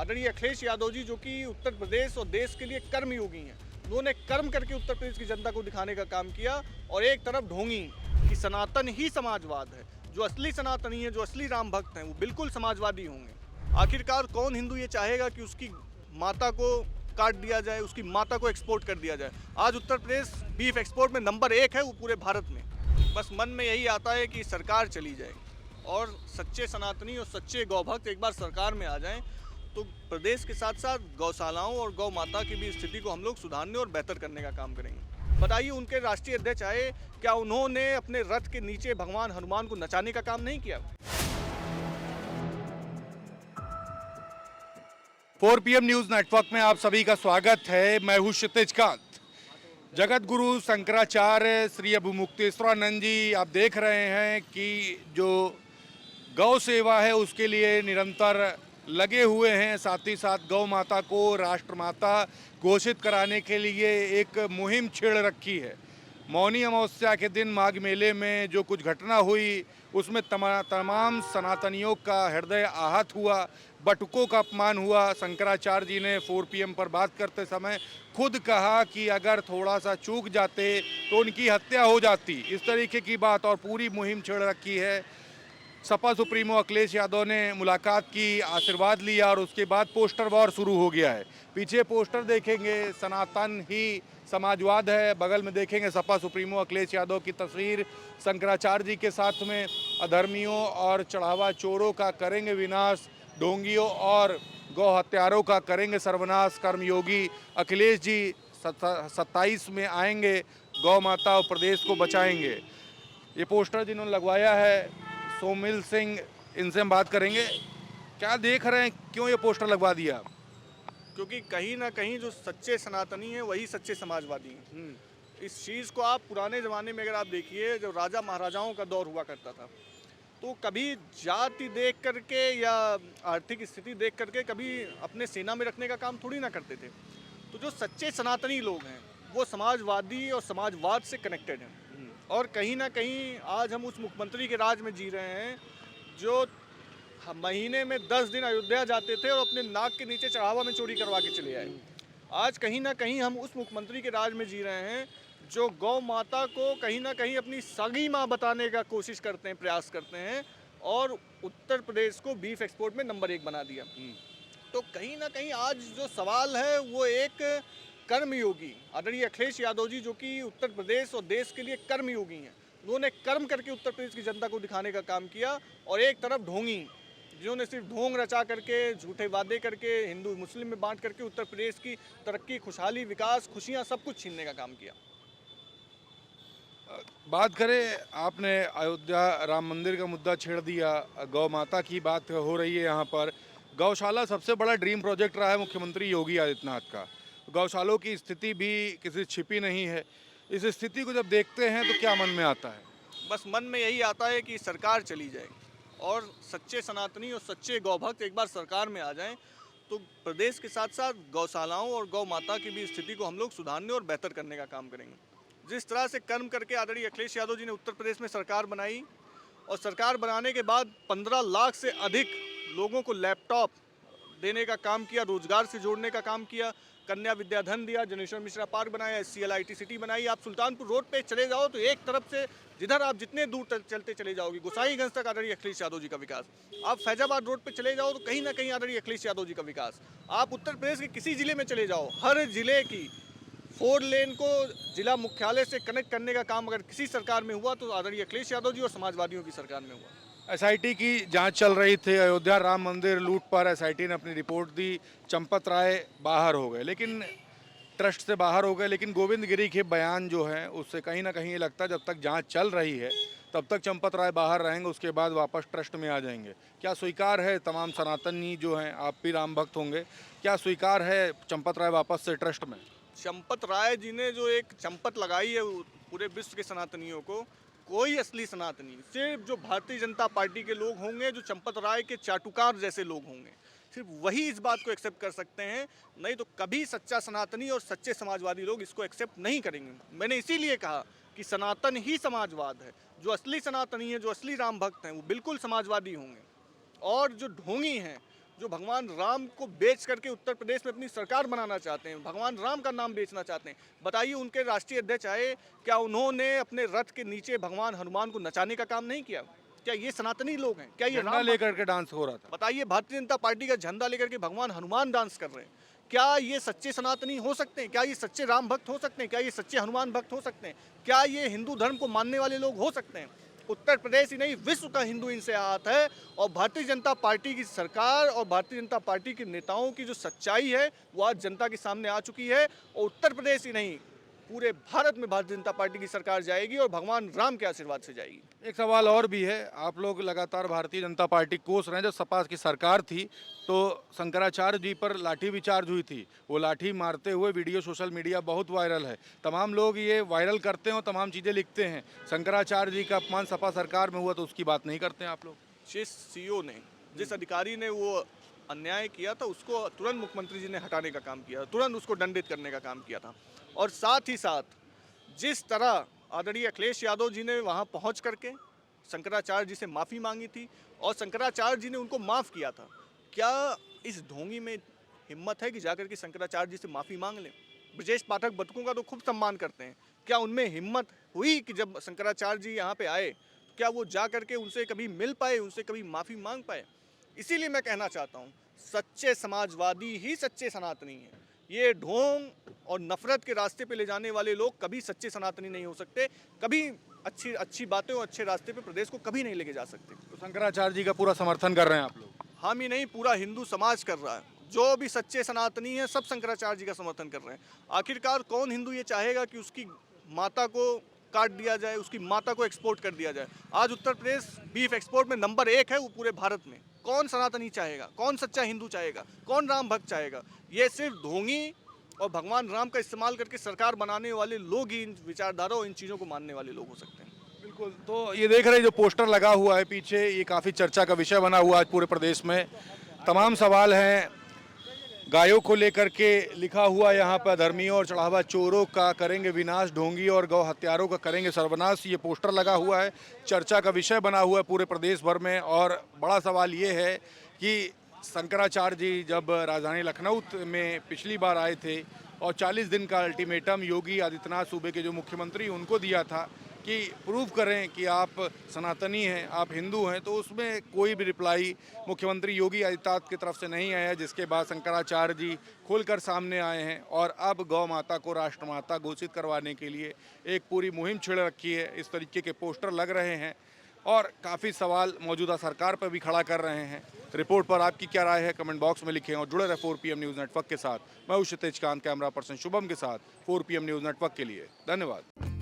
आदरणीय अखिलेश यादव जी, जो कि उत्तर प्रदेश और देश के लिए कर्मयोगी हैं। उन्होंने कर्म करके उत्तर प्रदेश की जनता को दिखाने का काम किया। और एक तरफ ढोंगी कि सनातन ही समाजवाद है। जो असली सनातनी है, जो असली राम भक्त हैं, वो बिल्कुल समाजवादी होंगे। आखिरकार कौन हिंदू ये चाहेगा कि उसकी माता को काट दिया जाए, उसकी माता को एक्सपोर्ट कर दिया जाए। आज उत्तर प्रदेश बीफ एक्सपोर्ट में नंबर 1 है, वो पूरे भारत में। बस मन में यही आता है कि सरकार चली जाए और सच्चे सनातनी और सच्चे गौभक्त एक बार सरकार में आ जाएं, तो प्रदेश के साथ साथ गौशालाओं और गौ माता की भी स्थिति को हम लोग सुधारने और बेहतर करने का काम करेंगे। बताइए, उनके राष्ट्रीय अध्यक्ष आए, क्या उन्होंने अपने रथ के नीचे भगवान हनुमान को नचाने का काम नहीं किया? 4 PM न्यूज नेटवर्क में आप सभी का स्वागत है। मैं हूं क्षितिज कांत। जगत गुरु शंकराचार्य श्री अभिमुक्तेश्वरानंद जी, आप देख रहे हैं कि जो गौ सेवा है उसके लिए निरंतर लगे हुए हैं। साथ ही साथ गौ माता को राष्ट्रमाता घोषित कराने के लिए एक मुहिम छेड़ रखी है। मौनी अमावस्या के दिन माघ मेले में जो कुछ घटना हुई उसमें तमाम सनातनियों का हृदय आहत हुआ, बटुकों का अपमान हुआ। शंकराचार्य जी ने 4 PM पर बात करते समय खुद कहा कि अगर थोड़ा सा चूक जाते तो उनकी हत्या हो जाती। इस तरीके की बात और पूरी मुहिम छेड़ रखी है। सपा सुप्रीमो अखिलेश यादव ने मुलाकात की, आशीर्वाद लिया और उसके बाद पोस्टर वॉर शुरू हो गया है। पीछे पोस्टर देखेंगे, सनातन ही समाजवाद है। बगल में देखेंगे सपा सुप्रीमो अखिलेश यादव की तस्वीर। शंकराचार्य जी के साथ में अधर्मियों और चढ़ावा चोरों का करेंगे विनाश, ढोंगियों और गौ हत्यारों का करेंगे सर्वनाश। कर्मयोगी अखिलेश जी 27 में आएंगे, गौ माता और प्रदेश को बचाएंगे। ये पोस्टर जिन्होंने लगवाया है सोमिल सिंह, इनसे हम बात करेंगे। क्या देख रहे हैं, क्यों ये पोस्टर लगवा दिया? क्योंकि कहीं ना कहीं जो सच्चे सनातनी हैं वही सच्चे समाजवादी हैं। इस चीज़ को आप पुराने ज़माने में अगर आप देखिए, जब राजा महाराजाओं का दौर हुआ करता था, तो कभी जाति देख करके या आर्थिक स्थिति देख करके कभी अपने सेना में रखने का काम थोड़ी ना करते थे। तो जो सच्चे सनातनी लोग हैं वो समाजवादी और समाजवाद से कनेक्टेड हैं। और कहीं ना कहीं आज हम उस मुख्यमंत्री के राज में जी रहे हैं जो महीने में 10 दिन अयोध्या जाते थे और अपने नाक के नीचे चढ़ावा में चोरी करवा के चले आए। आज कहीं ना कहीं हम उस मुख्यमंत्री के राज में जी रहे हैं जो गौ माता को कहीं ना कहीं अपनी सगी माँ बताने का कोशिश करते हैं, प्रयास करते हैं, और उत्तर प्रदेश को बीफ एक्सपोर्ट में नंबर 1 बना दिया। तो कहीं ना कहीं आज जो सवाल है वो एक कर्मयोगी आदरणीय अखिलेश यादव जी, जो कि उत्तर प्रदेश और देश के लिए कर्मयोगी हैं। उन्होंने कर्म करके उत्तर प्रदेश की जनता को दिखाने का काम किया। और एक तरफ ढोंगी जिन्होंने सिर्फ ढोंग रचा करके, झूठे वादे करके, हिंदू मुस्लिम में बांट करके उत्तर प्रदेश की तरक्की, खुशहाली, विकास, खुशियां सब कुछ छीनने का काम किया। बात करें, आपने अयोध्या राम मंदिर का मुद्दा छेड़ दिया, गौ माता की बात हो रही है। यहाँ पर गौशाला सबसे बड़ा ड्रीम प्रोजेक्ट रहा है मुख्यमंत्री योगी आदित्यनाथ का। गौशालों की स्थिति भी किसी छिपी नहीं है। इस स्थिति को जब देखते हैं तो क्या मन में आता है? बस मन में यही आता है कि सरकार चली जाए और सच्चे सनातनी और सच्चे गौभक्त एक बार सरकार में आ जाएं, तो प्रदेश के साथ साथ गौशालाओं और गौ माता की भी स्थिति को हम लोग सुधारने और बेहतर करने का काम करेंगे। जिस तरह से कर्म करके आदरणीय अखिलेश यादव जी ने उत्तर प्रदेश में सरकार बनाई और सरकार बनाने के बाद 15 लाख से अधिक लोगों को लैपटॉप देने का काम किया, रोजगार से जोड़ने का काम किया, कन्या विद्याधन दिया, जनेश्वर मिश्रा पार्क बनाया, SCL IT सिटी बनाई। आप सुल्तानपुर रोड पे चले जाओ तो एक तरफ से जिधर आप जितने दूर चलते चले जाओगे, गोसाईगंज तक आदरणीय अखिलेश यादव जी का विकास। आप फैजाबाद रोड पे चले जाओ तो कहीं ना कहीं आदरणीय अखिलेश यादव जी का विकास। आप उत्तर प्रदेश के किसी जिले में चले जाओ, हर जिले की 4 लेन को जिला मुख्यालय से कनेक्ट करने का काम अगर किसी सरकार में हुआ तो आदरणीय अखिलेश यादव जी और समाजवादियों की सरकार में हुआ। SIT की जांच चल रही थी, अयोध्या राम मंदिर लूट पर SIT ने अपनी रिपोर्ट दी। चंपत राय बाहर हो गए, लेकिन ट्रस्ट से बाहर हो गए। लेकिन गोविंद गिरी के बयान जो है उससे कहीं ना कहीं ये लगता है जब तक जांच चल रही है तब तक चंपत राय बाहर रहेंगे, उसके बाद वापस ट्रस्ट में आ जाएंगे। क्या स्वीकार है, तमाम सनातनी जो हैं, आप भी राम भक्त होंगे, क्या स्वीकार है चंपत राय वापस से ट्रस्ट में? चंपत राय जी ने जो एक चंपत लगाई है पूरे विश्व के सनातनियों को, कोई असली सनातनी, सिर्फ जो भारतीय जनता पार्टी के लोग होंगे, जो चंपत राय के चाटुकार जैसे लोग होंगे, सिर्फ वही इस बात को एक्सेप्ट कर सकते हैं। नहीं तो कभी सच्चा सनातनी और सच्चे समाजवादी लोग इसको एक्सेप्ट नहीं करेंगे। मैंने इसीलिए कहा कि सनातन ही समाजवाद है। जो असली सनातनी है, जो असली राम भक्त हैं, वो बिल्कुल समाजवादी होंगे। और जो ढोंगी हैं जो भगवान राम को बेच करके उत्तर प्रदेश में अपनी सरकार बनाना चाहते हैं, भगवान राम का नाम बेचना चाहते हैं। बताइए, उनके राष्ट्रीय अध्यक्ष आए, क्या उन्होंने अपने रथ के नीचे भगवान हनुमान को नचाने का काम नहीं किया? क्या ये सनातनी लोग हैं? क्या ये झंडा राम लेकर के डांस हो रहा था। बताइए, भारतीय जनता पार्टी का झंडा लेकर के भगवान हनुमान डांस कर रहे हैं। क्या ये सच्चे सनातनी हो सकते हैं? क्या ये सच्चे राम भक्त हो सकते हैं? क्या ये सच्चे हनुमान भक्त हो सकते हैं? क्या ये हिंदू धर्म को मानने वाले लोग हो सकते हैं? उत्तर प्रदेश ही नहीं, विश्व का हिंदू इनसे आहत है। और भारतीय जनता पार्टी की सरकार और भारतीय जनता पार्टी के नेताओं की जो सच्चाई है वो आज जनता के सामने आ चुकी है। और उत्तर प्रदेश ही नहीं, पूरे भारत में भारतीय जनता पार्टी की सरकार जाएगी और भगवान राम के आशीर्वाद से जाएगी। एक सवाल और भी है, आप लोग लगातार भारतीय जनता पार्टी कोस रहे हैं। जब सपा की सरकार थी तो शंकराचार्य जी पर लाठी भी चार्ज हुई थी, वो लाठी मारते हुए वीडियो सोशल मीडिया बहुत वायरल है। तमाम लोग ये वायरल करते हैं और तमाम चीज़ें लिखते हैं। शंकराचार्य जी का अपमान सपा सरकार में हुआ तो उसकी बात नहीं करते हैं आप लोग। जिस सीओ ने, जिस अधिकारी ने वो अन्याय किया था, उसको तुरंत मुख्यमंत्री जी ने हटाने का काम किया, तुरंत उसको दंडित करने का काम किया था। और साथ ही साथ जिस तरह आदरणीय अखिलेश यादव जी ने वहां पहुंच करके शंकराचार्य जी से माफ़ी मांगी थी और शंकराचार्य जी ने उनको माफ़ किया था, क्या इस ढोंगी में हिम्मत है कि जाकर के शंकराचार्य जी से माफ़ी मांग लें? ब्रजेश पाठक बतकों का तो खूब सम्मान करते हैं, क्या उनमें हिम्मत हुई कि जब शंकराचार्य जी यहाँ पे आए, क्या वो जा करके उनसे कभी मिल पाए, उनसे कभी माफ़ी मांग पाए? इसीलिए मैं कहना चाहता हूँ, सच्चे समाजवादी ही सच्चे सनातनी हैं। ये ढोंग और नफरत के रास्ते पे ले जाने वाले लोग कभी सच्चे सनातनी नहीं हो सकते, कभी अच्छी अच्छी बातें और अच्छे रास्ते पे प्रदेश को कभी नहीं लेके जा सकते। तो शंकराचार्य जी का पूरा समर्थन कर रहे हैं आप लोग। हम ही नहीं, पूरा हिंदू समाज कर रहा है। जो भी सच्चे सनातनी हैं सब शंकराचार्य जी का समर्थन कर रहे हैं। आखिरकार कौन हिंदू ये चाहेगा कि उसकी माता को काट दिया जाए, उसकी माता को एक्सपोर्ट कर दिया जाए? आज उत्तर प्रदेश बीफ एक्सपोर्ट में नंबर 1 है वो पूरे भारत में। कौन सनातनी चाहेगा? कौन सच्चा हिंदू चाहेगा? कौन राम भक्त चाहेगा? ये सिर्फ ढोंगी और भगवान राम का इस्तेमाल करके सरकार बनाने वाले लोग ही इन विचारधारा और इन चीज़ों को मानने वाले लोग हो सकते हैं। बिल्कुल। तो ये देख रहे हैं जो पोस्टर लगा हुआ है पीछे, ये काफ़ी चर्चा का विषय बना हुआ है आज पूरे प्रदेश में। तमाम सवाल हैं, गायों को लेकर के लिखा हुआ यहाँ पर, धर्मियों और चढ़ावा चोरों का करेंगे विनाश, ढोंगी और गौ हत्यारों का करेंगे सर्वनाश। ये पोस्टर लगा हुआ है, चर्चा का विषय बना हुआ है पूरे प्रदेश भर में। और बड़ा सवाल ये है कि शंकराचार्य जी जब राजधानी लखनऊ में पिछली बार आए थे और 40 दिन का अल्टीमेटम योगी आदित्यनाथ सूबे के जो मुख्यमंत्री उनको दिया था कि प्रूव करें कि आप सनातनी हैं, आप हिंदू हैं, तो उसमें कोई भी रिप्लाई मुख्यमंत्री योगी आदित्यनाथ की तरफ से नहीं आया, जिसके बाद शंकराचार्य जी खुलकर सामने आए हैं और अब गौ माता को राष्ट्रमाता घोषित करवाने के लिए एक पूरी मुहिम छिड़ रखी है। इस तरीके के पोस्टर लग रहे हैं और काफ़ी सवाल मौजूदा सरकार पर भी खड़ा कर रहे हैं। रिपोर्ट पर आपकी क्या राय है, कमेंट बॉक्स में लिखें और जुड़े रहे 4 PM न्यूज़ नेटवर्क के साथ। मैं हूं क्षितिज कांत, कैमरा पर्सन शुभम के साथ 4 PM न्यूज़ नेटवर्क के लिए। धन्यवाद।